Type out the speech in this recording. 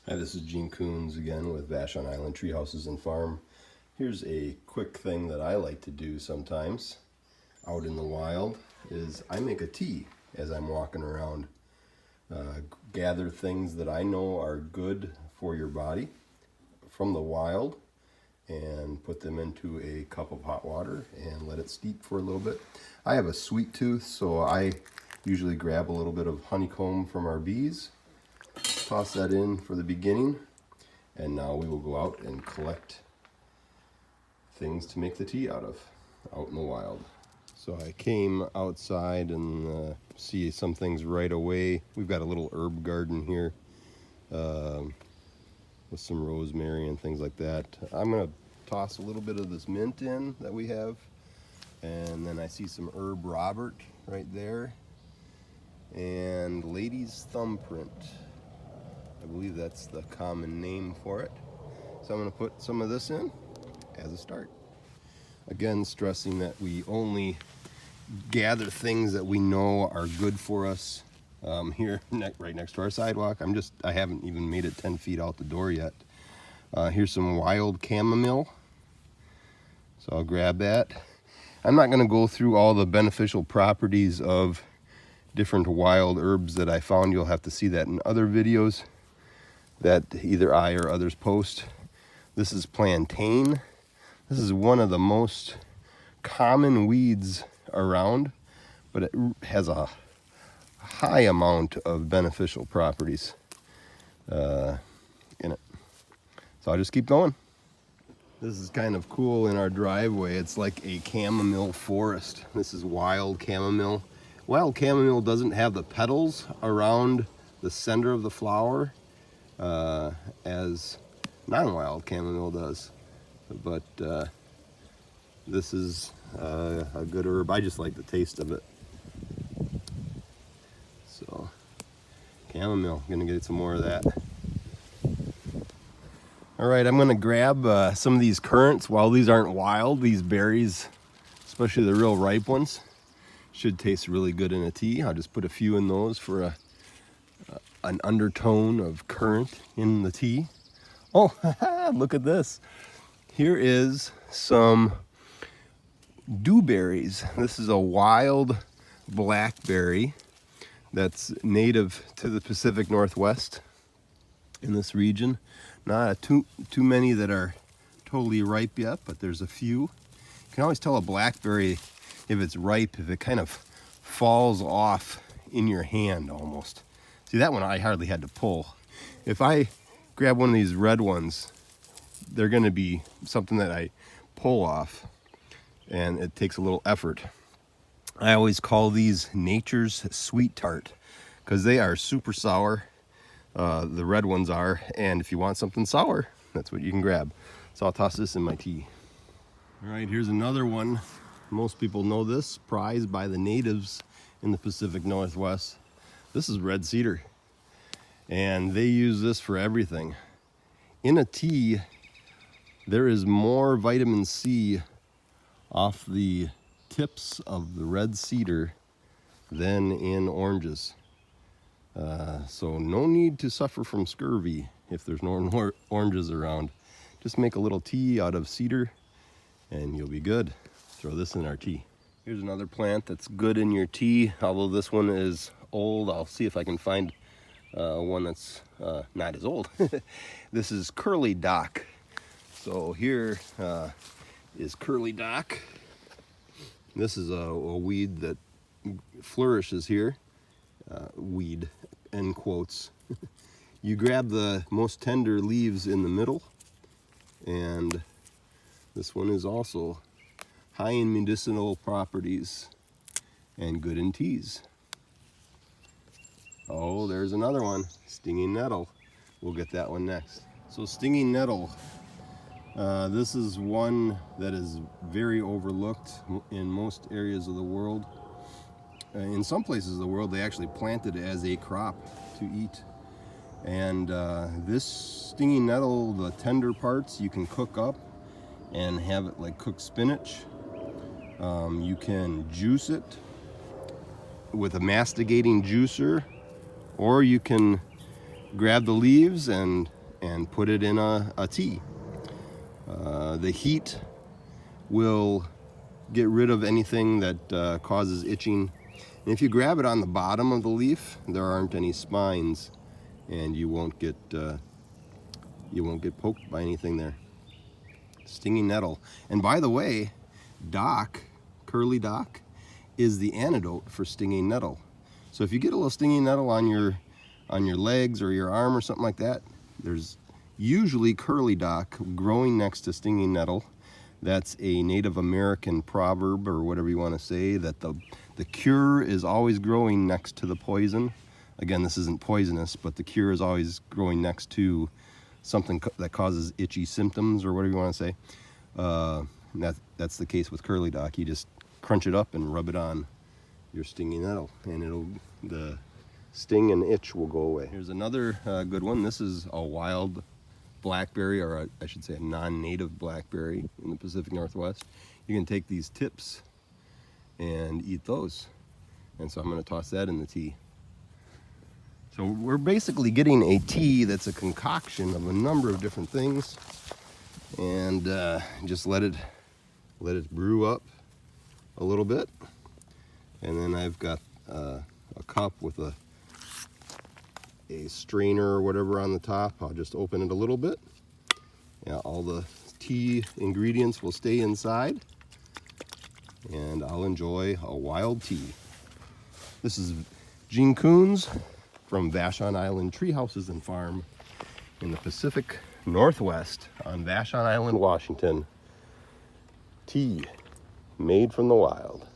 Hi, this is Gene Coons again with Vashon Island Tree Houses and Farm. Here's a quick thing that I like to do sometimes out in the wild is I make a tea as I'm walking around. Gather things that I know are good for your body from the wild and put them into a cup of hot water and let it steep for a little bit. I have a sweet tooth, so I usually grab a little bit of honeycomb from our bees, toss that in for the beginning, and now we will go out and collect things to make the tea out in the wild. So I came outside and see some things right away. We've got a little herb garden here with some rosemary and things like that. I'm gonna toss a little bit of this mint in that we have, and then I see some herb Robert right there and lady's thumbprint. I believe that's the common name for it. So I'm going to put some of this in as a start. Again, stressing that we only gather things that we know are good for us here right next to our sidewalk. I haven't even made it 10 feet out the door yet. Here's some wild chamomile. So I'll grab that. I'm not going to go through all the beneficial properties of different wild herbs that I found. You'll have to see that in other videos that either I or others post. This is plantain. This is one of the most common weeds around, but it has a high amount of beneficial properties in it. So I'll just keep going. This is kind of cool in our driveway. It's like a chamomile forest. This is wild chamomile. Wild chamomile doesn't have the petals around the center of the flower as non-wild chamomile does, but this is a good herb. I just like the taste of it. So chamomile, gonna get some more of that. All right, I'm gonna grab some of these currants. While these aren't wild, these berries, especially the real ripe ones, should taste really good in a tea. I'll just put a few in those for an undertone of currant in the tea. Oh, look at this. Here is some dewberries. This is a wild blackberry that's native to the Pacific Northwest in this region. Not too many that are totally ripe yet, but there's a few. You can always tell a blackberry if it's ripe, if it kind of falls off in your hand almost. See, that one I hardly had to pull. If I grab one of these red ones, they're going to be something that I pull off, and it takes a little effort. I always call these nature's sweet tart because they are super sour. The red ones are, and if you want something sour, that's what you can grab. So I'll toss this in my tea. All right, here's another one. Most people know this, prized by the natives in the Pacific Northwest. This is red cedar, and they use this for everything. In a tea, there is more vitamin C off the tips of the red cedar than in oranges. So no need to suffer from scurvy if there's no oranges around. Just make a little tea out of cedar and you'll be good. Throw this in our tea. Here's another plant that's good in your tea, although this one is old. I'll see if I can find one that's not as old. This is curly dock. So here is curly dock. This is a weed that flourishes here. Weed, end quotes. You grab the most tender leaves in the middle, and this one is also high in medicinal properties and good in teas. Oh, there's another one, stinging nettle. We'll get that one next. So stinging nettle, this is one that is very overlooked in most areas of the world. In some places of the world, they actually plant it as a crop to eat. And this stinging nettle, the tender parts, you can cook up and have it like cooked spinach. You can juice it with a masticating juicer, or you can grab the leaves and and put it in a tea. The heat will get rid of anything that causes itching. And if you grab it on the bottom of the leaf, there aren't any spines, and you won't get poked by anything there. Stinging nettle. And by the way, dock, curly dock, is the antidote for stinging nettle. So if you get a little stinging nettle on your legs or your arm or something like that, there's usually curly dock growing next to stinging nettle. That's a Native American proverb, or whatever you want to say, that the cure is always growing next to the poison. Again, this isn't poisonous, but the cure is always growing next to something that causes itchy symptoms, or whatever you want to say. That's the case with curly dock. You just crunch it up and rub it on your stinging nettle, and the sting and itch will go away. Here's another good one. This is a wild blackberry, or I should say a non-native blackberry in the Pacific Northwest. You can take these tips and eat those. And so I'm going to toss that in the tea. So we're basically getting a tea that's a concoction of a number of different things, and just let it brew up a little bit. And then I've got a cup with a strainer or whatever on the top. I'll just open it a little bit. Yeah, all the tea ingredients will stay inside, and I'll enjoy a wild tea. This is Gene Coons from Vashon Island Tree Houses and Farm in the Pacific Northwest on Vashon Island, Washington. Tea made from the wild.